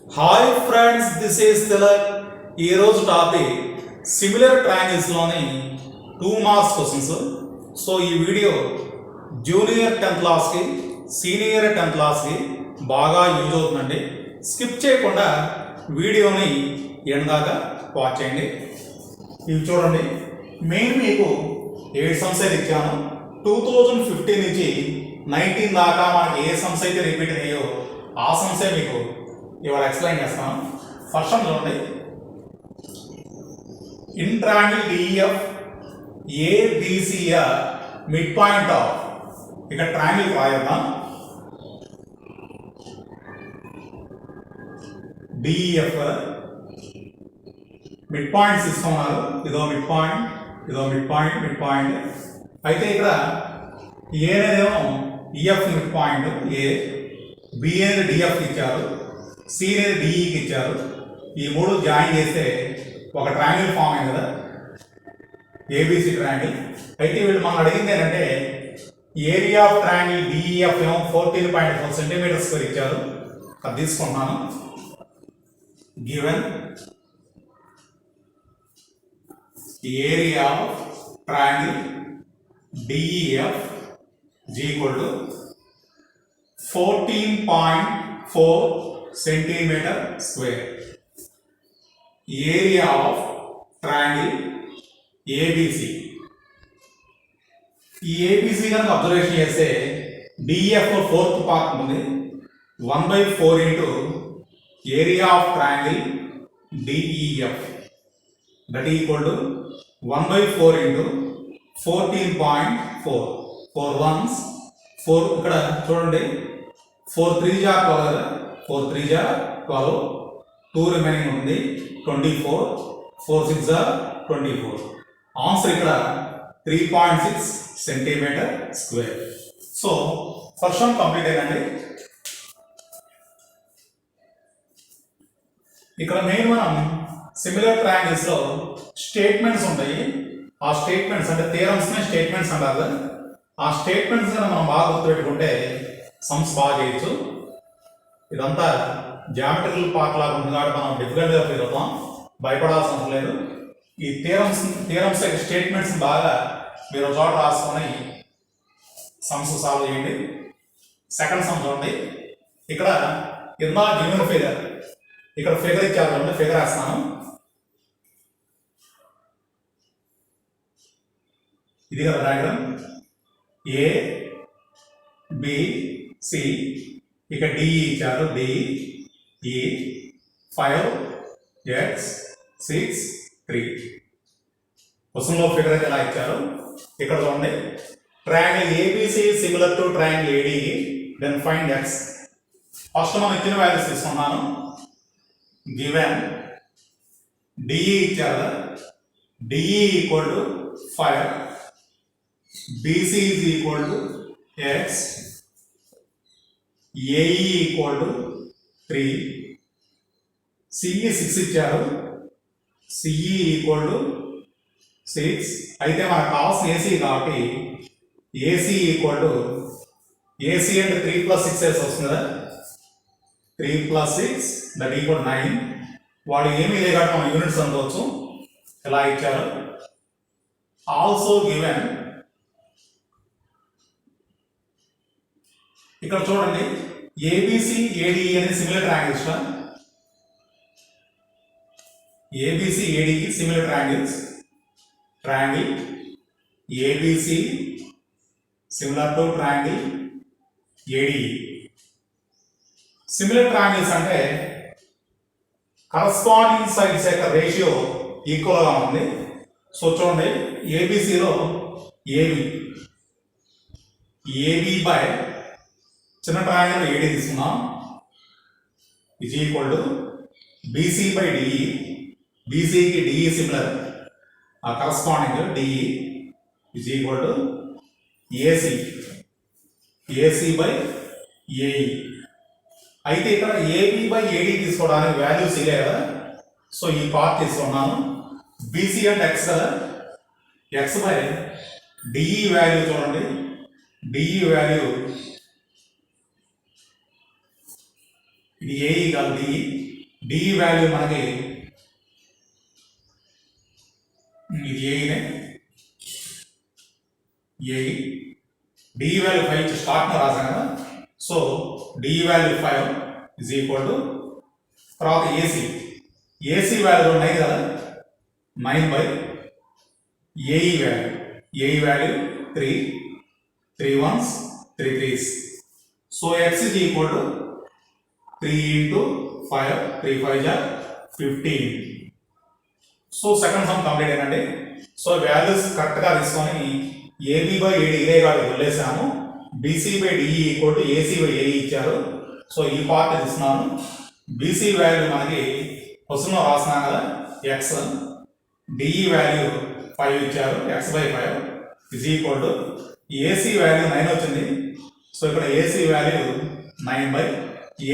Hi friends, this is Tilak. ఈరోజు topic similar ట్రయాంగిల్స్లోని 2 marks questions. So ఈ వీడియో జూనియర్ 10th క్లాస్కి, సీనియర్ 10th క్లాస్కి బాగా యూజ్ అవుతుందండి. స్కిప్ చేయకుండా వీడియోని ఎండ్ దాకా వాచ్ చేయండి. ఇవి చూడండి, మెయిన్ మీకు 7 సమ్స్ అయితే ఇచ్చాను. 2015 నుంచి 19 దాకా మనకి ఏ సమ్స్ అయితే రిపీట్ అయ్యాయో ఆ సమ్సే మీకు ఇవాళ ఎక్స్ప్లెయిన్ చేస్తాను. ఫస్ట్ సమ్ చూడండి, in triangle DEF ABC mid point of, ఇక్కడ ట్రయాంగిల్ రాయద్దాం. డిఈఎఫ్ మిడ్ పాయింట్స్ తీసుకున్నారు. ఇదో మిడ్ పాయింట్, ఇదో మిడ్ పాయింట్, మిడ్ పాయింట్. అయితే ఇక్కడ ఏ అనేదేమో EF mid point A, B అనేది డిఎఫ్ ఇచ్చారు, సి అనేది డిఈకి ఇచ్చారు. ఈ మూడు జాయిన్ చేస్తే ఒక ట్రయాంగిల్ ఫామ్ అయింది కదా, ఏబిసి ట్రయాంగిల్. అయితే వీళ్ళు మనం అడిగింది ఏంటంటే ఏరియా ఆఫ్ ట్రయాంగిల్ డిఈఎఫ్ ఏమో 14.4 సెంటీమీటర్ స్క్వేర్ ఇచ్చారు. అది తీసుకుంటున్నాను. Given area of triangle DEF is equal to 14.4 centimeter square. Area of triangle ABC. ఈ ఏబిసి కనుక అబ్జర్వేషన్ చేస్తే డిఎఫ్ ఫోర్త్ పార్ట్ ఉంది, 1/4 into area of triangle DEF, that equal to 1/4 into 14.4. 4 ones 4, ఇక్కడ చూడండి 4 3 జా 12, 4 3 జా 12, 2 రిమైనింగ్ ఉంది 24, 4 6 జా 24. ఆన్సర్ ఇక్కడ 3.6 centimetre square. So first one complete అయ్యండి. ఇక్కడ మెయిన్ మనం సిమిలర్ ట్రయాంగిల్స్ లో స్టేట్మెంట్స్ ఉంటాయి. ఆ స్టేట్మెంట్స్ అంటే థియరమ్స్ నే స్టేట్మెంట్స్ అంటారు. ఆ స్టేట్మెంట్స్ మనం బాగా గుర్తుపెట్టుకుంటే సమ్స్ బాగా చేయొచ్చు. ఇదంతా జామెట్రికల్ పార్ట్ లాగా ఉంది కాబట్టి మనం డిఫికల్ట్గా ఫీల్ అవుతాం, భయపడాల్సిన అవసరం లేదు. ఈ థియరమ్స్ స్టేట్మెంట్స్ బాగా మీరు ఒక చోట రాసుకొని సమ్స్ సాల్వ్ చేయండి. సెకండ్ సమ్ చూడండి, ఇక్కడ కింద గివెన్ ఫిగర్, ఇక్కడ ఫిగర్ ఇచ్చారు చూడండి, ఫిగర్ వేస్తాను. ఇది కదా డయాగ్రామ్, ఏ బి సి, ఇక డిఈ ఇచ్చారు, డిఈ 5 x 6 3. క్వశ్చన్లో ఫిగర్ అయితే ఎలా ఇచ్చారు. ఇక్కడ చూడండి, triangle ABC similar to triangle AD, then find X. First మనం ఇచ్చిన వాల్యూస్ తీసుకున్నాను. గివెన్ డిఈ ఇచ్చారు, DE equal to 5, BC is equal to x, AE equal to 3, CE 6 ఇచ్చారు, CE equal to 6. అయితే మనకు కావాల్సిన AC కాబట్టి AC equal to, AC అంటే 3 + 6 వేసి వస్తుంది కదా, 3 + 6 దట్ ఈక్వల్ 9. వాడు ఏమీ లేదు కాబట్టి మనం యూనిట్స్ అనుకోవచ్చు. ఎలా ఇచ్చారు. ఆల్సో గివెన్, ఇక్కడ చూడండి ఏబిసి ఏడిఈ అనేది similar triangles. ABC ADE similar triangles. Triangle ABC similar to triangle ADE. Similar triangles అంటే కరస్పాండింగ్ సైడ్స్ యొక్క రేషియో ఈక్వల్గా ఉంది. సో చూడండి, ఏబిసిలో ఏబి బై చిన్న ట్రయాంగిల్ ఏడి తీసుకున్నాం, is equal to BC by DE. బీసీకి డిఈ సిమిలర్, ఆ corresponding DE is equal to AC by AE. అయితే ఇక్కడ ఏబి బై ఏడి తీసుకోవడానికి వాల్యూస్ ఇలే కదా, సో ఈ పార్ట్ తీసుకున్నాను. బీసీ అంటే ఎక్స్ కదా, ఎక్స్ బై డిఈ వాల్యూ చూడండి, డిఈ వాల్యూ ఇది ఏ కాదు డి, డి వాల్యూ మనకి ఇది ఏనే ఏ డి వాల్యూ 5 ఇచ్చి స్టార్ట్ రాసాం కదా. So the value 5 is equal to తర్వాత ఏసీ వాల్యూ ఉన్నాయి కదా 9 by AE value 3 ones 3 3s. So x is equal to 3 into 5 3 5 are 15. So second sum కంప్లీట్ అయినండి. సో వాల్యూస్ కరెక్ట్గా తీసుకొని ఏబి బై ఏడి ఇదే కాదు వదిలేసాము. BC by DE equal to AC by AE ఇచ్చారు. సో ఈ పార్ట్ తీసుకున్నాను. బీసీ వాల్యూ మనకి క్వశ్చన్లో రాసినా కదా ఎక్స్, డిఈ వాల్యూ 5 ఇచ్చారు, X by 5 is equal to AC value 9 వచ్చింది. సో ఇక్కడ AC value 9 by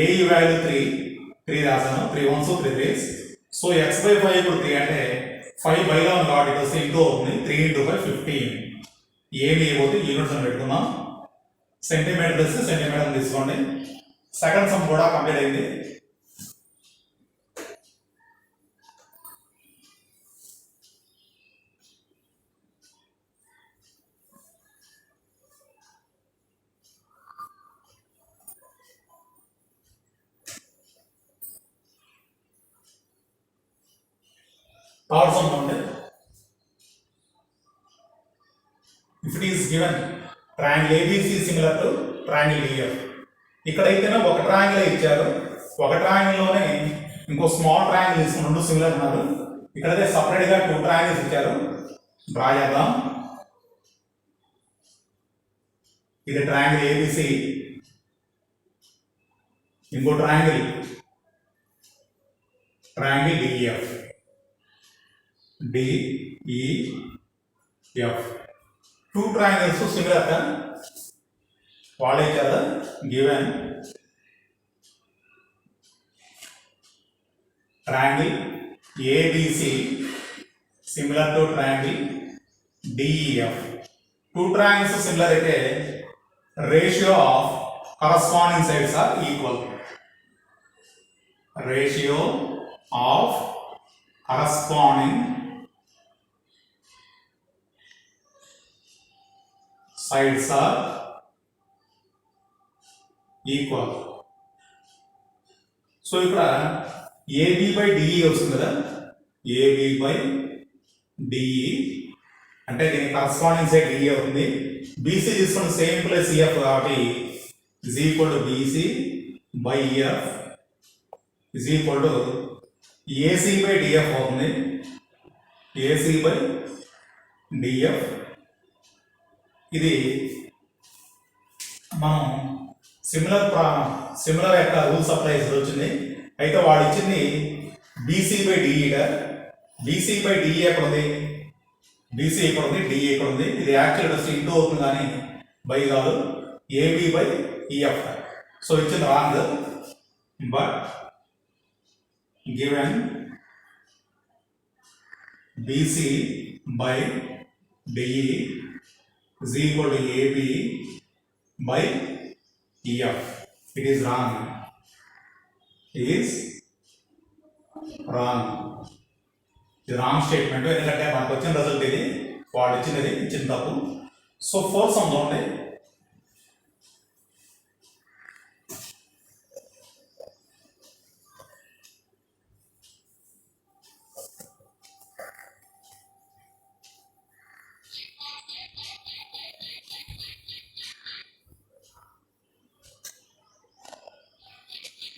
AE value 3 రాసాను. 3 1s 3 3s. So X by 5 ఇప్పుడు 3 అంటే 5 బైలో ఉంది కాబట్టి ఇటు వస్తే ఇంటూ అవుతుంది. 3 into 5 15. ఏమి అయిపోతే యూనిట్స్ అని పెట్టుకున్నాం. సెంటీమీటర్ ఇస్తే సెంటీమీటర్ తీసుకోండి. సెకండ్ సమ్ కూడా కంప్లీట్ అయింది. Third sum ఉంది. If it is given triangle ABC similar to triangle DF. ఇక్కడైతేనే ఒక ట్రయాంగిల్ ఇచ్చారు. ఒక ట్రయాంగిల్ లోనే ఇంకో స్మాల్ ట్రయాంగిల్ తీసుకుని రెండు సిమిలర్ ఉన్నారు. ఇక్కడైతే సపరేట్ గా 2 ట్రయాంగిల్స్ ఇచ్చారు. డ్రా చేద్దాం. ఇది ట్రయాంగిల్ ABC, ఇంకో triangle DEF. DEF. 2 triangles similar to what each other given triangle ABC similar to triangle DEF. 2 triangles similar అయితే ratio of corresponding sides are equal. Ratio of corresponding sides are equal. So ఇక్కడ AB by DE వస్తుంది కదా. AB by DE అంటే దీనికి corresponding side DE అవుతుంది. BC తీసుకున్న same plus EF కాబట్టి is equal to BC by EF is equal to AC by DF అవుతుంది. AC by DF. ఇది మనం సిమిలర్ యొక్క రూల్స్ అప్లై చేసి వచ్చింది. అయితే వాడు ఇచ్చింది బీసీ బై డిఈగా. బీసీ బై డిఈ ఎక్కడ ఉంది? బీసీ ఇక్కడ ఉంది, డిఈ ఇక్కడ ఉంది. ఇది యాక్చువల్ వచ్చి ఇంటూ అవుతుంది కానీ బై కాదు. AB by EF. సో ఇచ్చింది wrong. But given BC by DE is equal to AB by EF. It is wrong. It is wrong. ఇది రాంగ్ స్టేట్మెంట్. ఎందుకంటే మనకు వచ్చిన రిజల్ట్ ఇది, వాడు ఇచ్చిన తప్పు. సో 4 సమ్ చూడండి.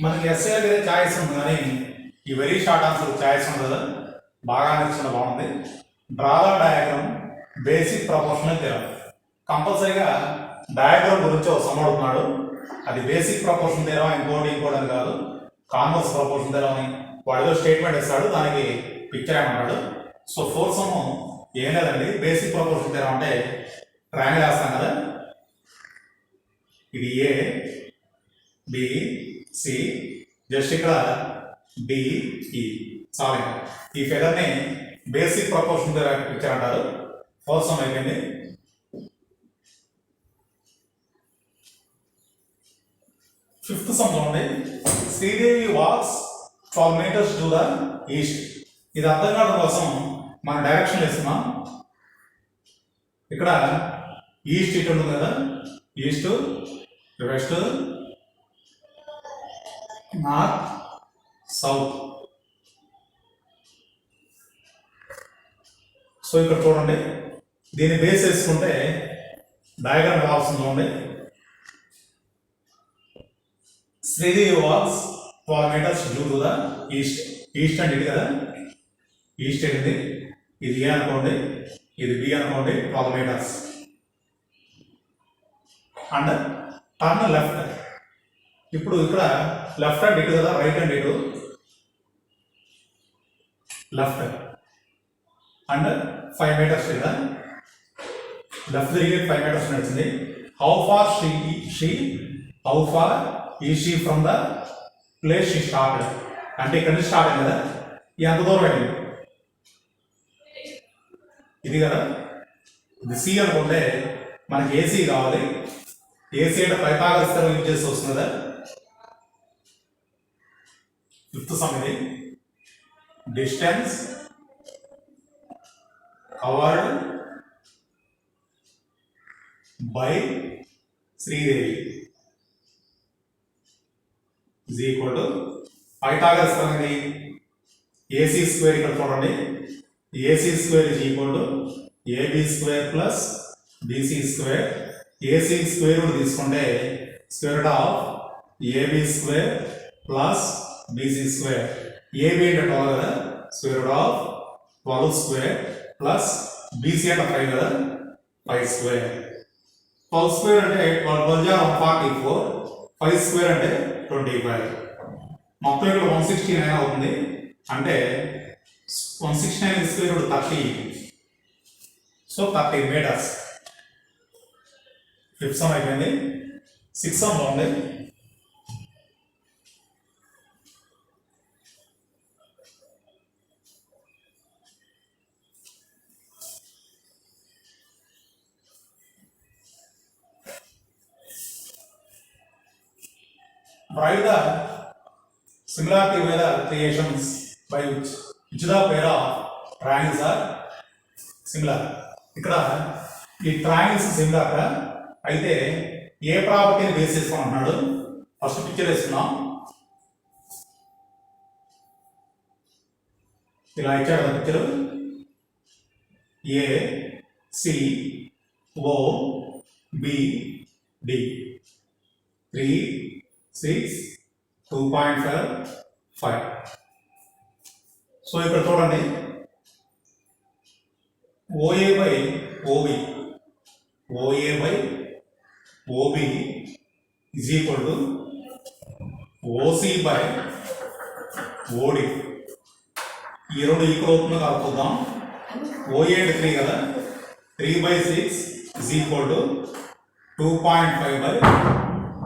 మనకి ఎస్ఏ దగ్గర ఛాయిస్ ఉంది కానీ ఈ వెరీ షార్ట్ ఆన్సర్ ఛాయిస్ ఉండదు. బాగా నచ్చిన బాగుంది. Draw the diagram basic proportional theorem. కంపల్సరీగా డయాగ్రామ్ గురించి ఒక సమ్ అడుగుతున్నాడు. అది బేసిక్ ప్రపోర్షన్ థియరం, ఇంకోటి అని కాదు, కాన్వర్స్ ప్రపోర్షన్ థియరం అని వాడు ఏదో స్టేట్మెంట్ ఇస్తాడు, దానికి పిక్చర్ ఏమంటాడు. సో 4 సమ్ ఏం లేదండి. బేసిక్ ప్రపోర్షన్ థియరం అంటే ట్రయాంగిల్ వేస్తాం కదా. ఇది ఏ బి సి, జస్ట్ ఇక్కడ డిఈ సారీ. ఈ ఫిగర్ని బేసిక్ ప్రపోర్షన్ పిక్చర్ అంటారు. 4 సమ్ అయిపోయింది. ఫిఫ్త్ సమ్ చూడండి. Sridevi walks 12 meters to the east. ఇది అర్థం కావడం కోసం మన డైరెక్షన్ ఇస్తున్నాం. ఇక్కడ ఈస్ట్ ఇటు ఉంటుంది కదా, east, west, north, south. So ఇక్కడ చూడండి, దీన్ని బేస్ చేసుకుంటే డయాగ్రామ్ రావాల్సింది ఉంది. Sridevi walks 12 meters due to the east. East అంటే ఇది కదా, ఈస్ట్ ఏంటిది, ఇది ఏ అనుకోండి, ఇది బి అనుకోండి, 12 meters. And turn left. ఇప్పుడు ఇక్కడ లెఫ్ట్ హ్యాండ్ ఇటు కదా, రైట్ హ్యాండ్ ఇటు, లెఫ్ట్ అండ్ 5 meters కదా, లెఫ్ట్ తిరిగి 5 meters నడిచింది. హౌ ఫార్ ఈ she from the place she start, అంటే ఇక్కడ నుంచి స్టార్ట్ అయింది కదా, ఎంత దూరం అయింది, ఇది కదా, ఇది సి అనుకుంటే మనకి ఏసీ కావాలి. ఏసీ అంటే పైథాగరస్ థియరం యూజ్ చేసి వస్తుంది కదా. ఫిఫ్త్ సమ్ ఇది, distance covered by Sridevi is equal to Pythagoras theorem ఇది ఏసీ స్క్వేర్. ఇక్కడ చూడండి, AC square is equal to AB square plus BC square. AC square తీసుకుంటే square root of AB square plus BC square. AB అంటే 12 కదా, square root of 12 square plus BC అంటే 5 కదా, 5 square. 12 square అంటే 44, 5 square అంటే 25. మొత్తం ఇక్కడ 169 అవుతుంది. అంటే 169 square root 30. So 30 meters. Fifth sum అయిపోయింది. సిక్స్త్ సమ్ ఉంది. Write the similarity by the creations by which the pair of triangles are similar. ఇక్కడ ఈ ట్రయాంగిల్స్ సిమిలర్ గా అయితే ఏ ప్రాపర్టీని బేస్ చేసుకొని అంటున్నాడు. ఫస్ట్ పిక్చర్ వేసుకున్నాం. ఇలా ఇచ్చాడు కదా picture. A C O B D 3 6 2.5 5. So ఇక్కడ చూడండి, OA by OB, OA by OB is equal to OC by OD. ఈ రెండు ఈక్వల్ అవుతుందో కలుపుకుందాం. ఓఏ అంటే 3 కదా, 3/6 ఈజ్ ఈక్వల్ టు 2.5 బై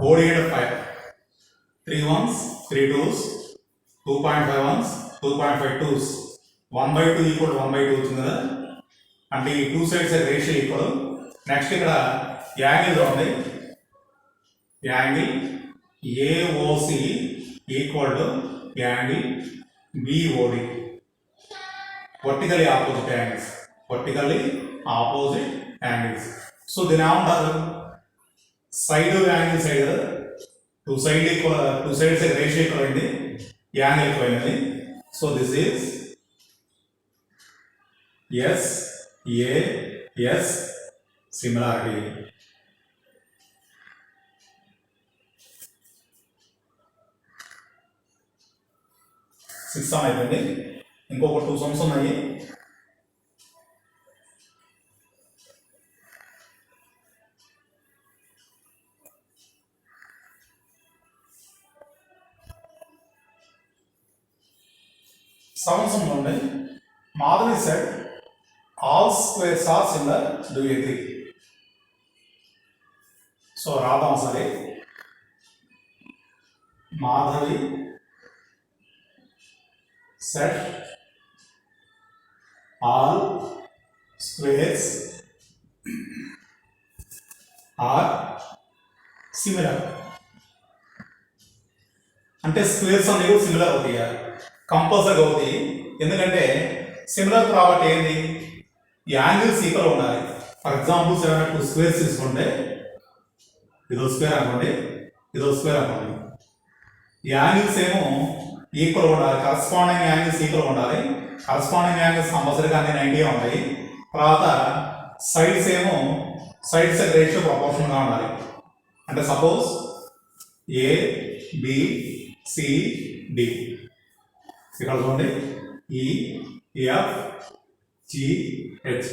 ఓడి అంటే 5. 3 ones 3 twos, 2.5 ones 2.5 twos, 1/2 equal 1/2 అవుతుంది కదా. అంటే ఈ 2 sides రేషియో ఈక్వల్. నెక్స్ట్ ఇక్కడ యాంగిల్ ఉంది. Angle AOC equal to angle BOD. Vertically opposite angles, vertically opposite angles. So దీని ఏమంటారు, సైడ్ యాంగిల్ సైడ్ కదా, 2 sides రేషియో ఈక్వల్ అయింది, యాంగిల్ ఈక్వల్ అయింది. So this is S similarity. Six sum అయిపోయింది. ఇంకొక 2 sums ఉన్నాయి. Sounds ఉన్నాయి. Madhavi said all squares are similar, do you agree? So రాద్దాం ఒకసారి. Madhavi said all squares are similar. అంటే స్క్వేర్స్ అనేవి కూడా సిమిలర్ అవుతాయి, కంపల్సరీగా అవుతాయి. ఎందుకంటే సిమిలర్ ప్రాపర్టీ ఏంది, ఈ యాంగిల్స్ ఈక్వల్ ఉండాలి. ఫర్ ఎగ్జాంపుల్ 2 స్క్వేర్స్ తీసుకుంటే ఇదో స్క్వేర్ అనుకోండి, ఇదో స్క్వేర్ అనుకోండి. ఈ యాంగిల్స్ ఏమో ఈక్వల్ ఉండాలి, కరస్పాండింగ్ యాంగిల్స్ ఈక్వల్ ఉండాలి. కరస్పాండింగ్ యాంగిల్స్ కంపల్సరీగా అన్ని 90 ఉంటాయి. తర్వాత సైడ్స్ ఏమో సైడ్స్ రేషియో ప్రపోర్షన్గా ఉండాలి. అంటే suppose A B C D, ఇక్కడ చూడండి ఈ ఎఫ్ జి హెచ్,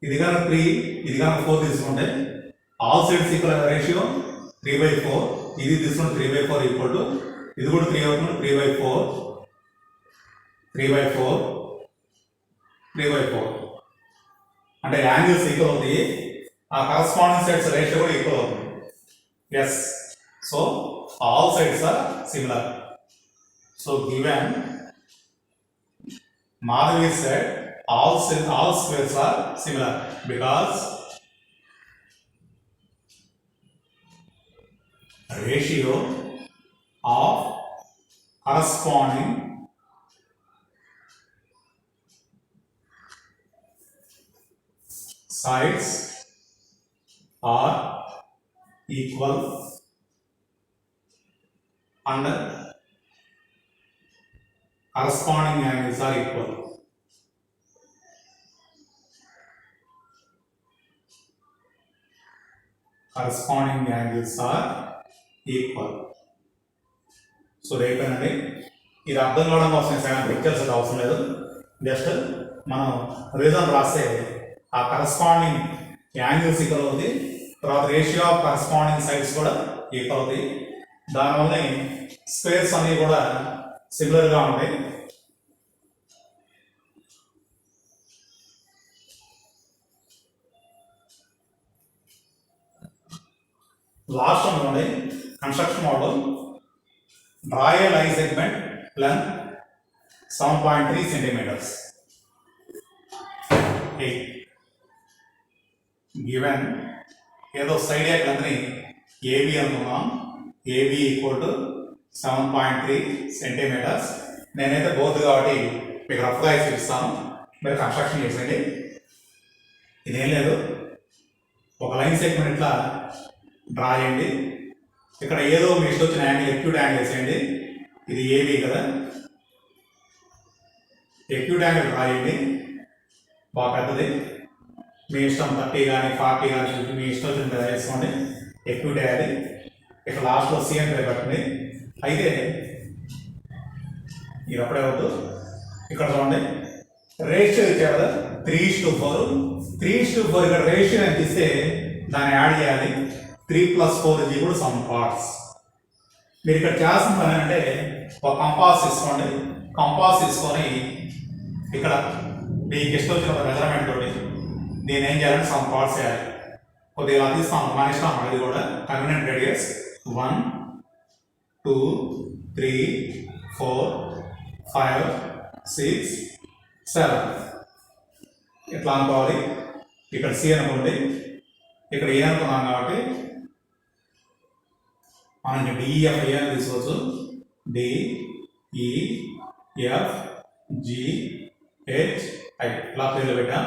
ఇది కనుక 3 ఇది కనుక 4 తీసుకుంటే ఆల్ సైడ్స్ ఈక్వల్ రేషియో 3/4. ఇది తీసుకుంటే 3/4 ఈక్వల్ టు ఇది కూడా 3 అవుతుంది, 3/4 3/4 3/4. అంటే యాంగిల్స్ ఈక్వల్ అవుతాయి, ఆ కరస్పాండింగ్ సైడ్స్ రేషియో కూడా ఈక్వల్ అవుతుంది. Yes, so all sides are similar. So given Madhavi said all squares are similar because ratio of corresponding sides are equal and corresponding angles are equal. Corresponding angles are equal. So రేపేనండి, ఇది అర్థం కావడం కోసం pictures అవసరం లేదు, just మనం reason రాస్తే ఆ కరస్పాండింగ్ యాంగిల్స్ ఈక్వల్ అవుతుంది, తర్వాత రేషియో ఆఫ్ కరస్పాండింగ్ సైడ్స్ కూడా ఈక్వల్ అవుతాయి. దానివల్ల స్క్వేర్స్ అనేవి కూడా సిమిలర్గా ఉంటాయి. లాస్ట్ అనుకోండి, కన్స్ట్రక్షన్ మోడల్. డ్రా ఏ line segment length 7.3 centimeters. Given ఏదో సైడ్ యాక్ లెంత్ని ఏబి అనుకున్నాం, ఏబి ఈక్వల్ టు 7.3 centimeters. నేనైతే బోత్ కాబట్టి మీకు రఫ్గా చూపిస్తాను, మీరు కన్స్ట్రక్షన్ చేసేయండి. ఇదేం లేదు, ఒక లైన్ సెగ్మెంట్ ఇట్లా డ్రా చేయండి. ఇక్కడ ఏదో మీ ఇష్టం వచ్చిన యాంగిల్ ఎక్యూట్ యాంగిల్ వేసేయండి. ఇది ఏబి కదా, ఎక్యూట్ యాంగిల్ డ్రా చేయండి, బాగా పెద్దది. మీ ఇష్టం 30 కానీ 40 కానీ మీ ఇష్టం వచ్చిన వేసుకోండి, ఎక్యూట్ వేయాలి. ఇక్కడ లాస్ట్లో సిఎం పేరు పెట్టండి. అయితే ఇది అప్పుడే వద్దు, ఇక్కడ చూడండి రేషియో ఇచ్చారు కదా 3:4. 3:4 ఇక్కడ రేషియో ఎంత ఇస్తే దాన్ని యాడ్ చేయాలి. 3 + 4 ఇది కూడా సమ్ పార్ట్స్. మీరు ఇక్కడ చేయాల్సిన పని అంటే ఒక కంపాస్ తీసుకోండి, కంపాస్ తీసుకొని ఇక్కడ మీకు ఇష్టం వచ్చిన ఒక మెజర్మెంట్ తోటి దీన్ని ఏం చేయాలంటే సమ్ పార్ట్స్ చేయాలి. కొద్దిగా ఇలా తీస్తాం, మన ఇష్టం. ఇది కూడా కన్వీనియంట్ రేడియస్ 1 2 3 4 5 6 7 ఇట్లా అనుకోవాలి. ఇక్కడ సి అనుకోండి, ఇక్కడ ఏ అనుకున్నాం కాబట్టి మనం డిఈఎఫ్ ఏ అని తీసుకోవచ్చు. డిఈఎఫ్ జిహెచ్ఐ ఇలా పేర్లు పెట్టాం.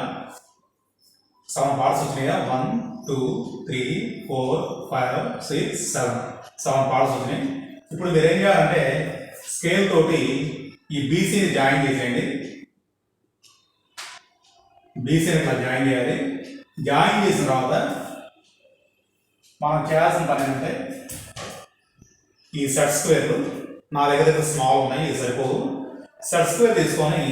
7 పార్ట్స్ వచ్చినాయా, 1 2 3 4 5 6 7 పార్ట్స్ వచ్చినాయి. ఇప్పుడు మీరు ఏం చేయాలంటే స్కేల్ తోటి ఈ బీసీని జాయిన్ చేసేయండి. బీసీని ఇట్లా జాయిన్ చేయాలి. జాయిన్ చేసిన తర్వాత మనం చేయాల్సిన పని ఏంటంటే ఈ సెట్ స్క్వేర్, నా దగ్గర అయితే స్మాల్ ఉన్నాయి, ఇది సరిపోవు. సెట్ స్క్వేర్ తీసుకొని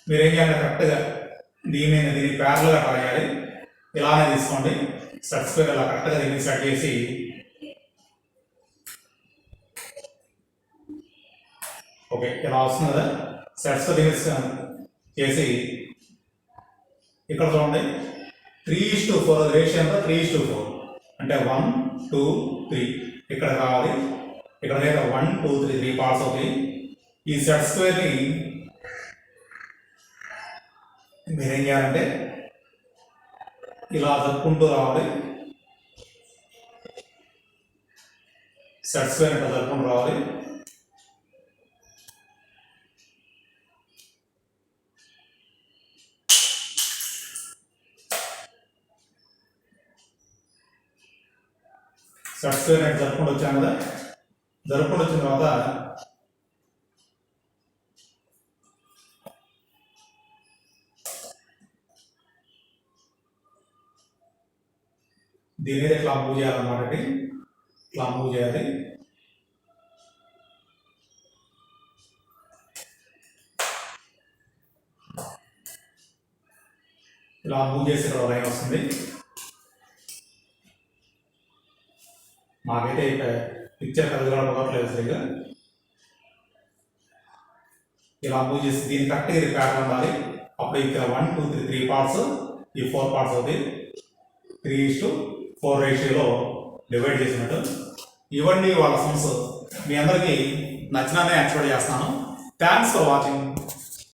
మీరేం చేయాలి, కరెక్ట్గా దీన్ని ప్యారల్గా డ్రా చేయాలి. ఇలానే తీసుకోండి, సెట్ స్క్వేర్ ఇలా కరెక్ట్గా దీన్ని సెట్ చేసి ఓకే ఇలా వస్తుంది కదా. సెట్స్ దీన్ని చేసి ఇక్కడ చూడండి 3:4 రేషియో అంతా 3:4 అంటే 1 2 3 ఇక్కడ కావాలి. ఇక్కడ లేదా 1 2 3 3 పార్ట్స్ అవుతాయి. ఈ సెట్ స్క్వేర్ని మీరేం చేయాలంటే ఇలా జరుపుకుంటూ రావాలి. సెట్ స్క్వేర్ అంటే జరుపుకుంటూ రావాలి. సెట్ స్క్వేర్ అంటే జరుపుకుంటూ వచ్చాం కదా, జరుపుకుంటూ వచ్చిన తర్వాత దీని ఇట్లా మూవ్ చేయాలన్నమాట. ఇట్లా మూవ్ చేయాలి. ఇలా మూవ్ చేసి ఇక్కడ లైన్ వస్తుంది. మాకైతే పిక్చర్ కదగడం కుదరట్లేదు సరిగ్గా. ఇలా మూవ్ చేసి దీని కరెక్ట్గా ఇది ప్యాటర్న్ ఉండాలి. అప్పుడు ఇక్కడ 1 2 3 3 పార్ట్స్, ఈ 4 పార్ట్స్ అవుతాయి. 3:4 రేషియోలో డివైడ్ చేసినట్టు. ఇవన్నీ వాళ్ళ సమ్స్ మీ అందరికీ నచ్చినానే ఎక్స్పెక్ట్ చేస్తాను. Thanks for watching.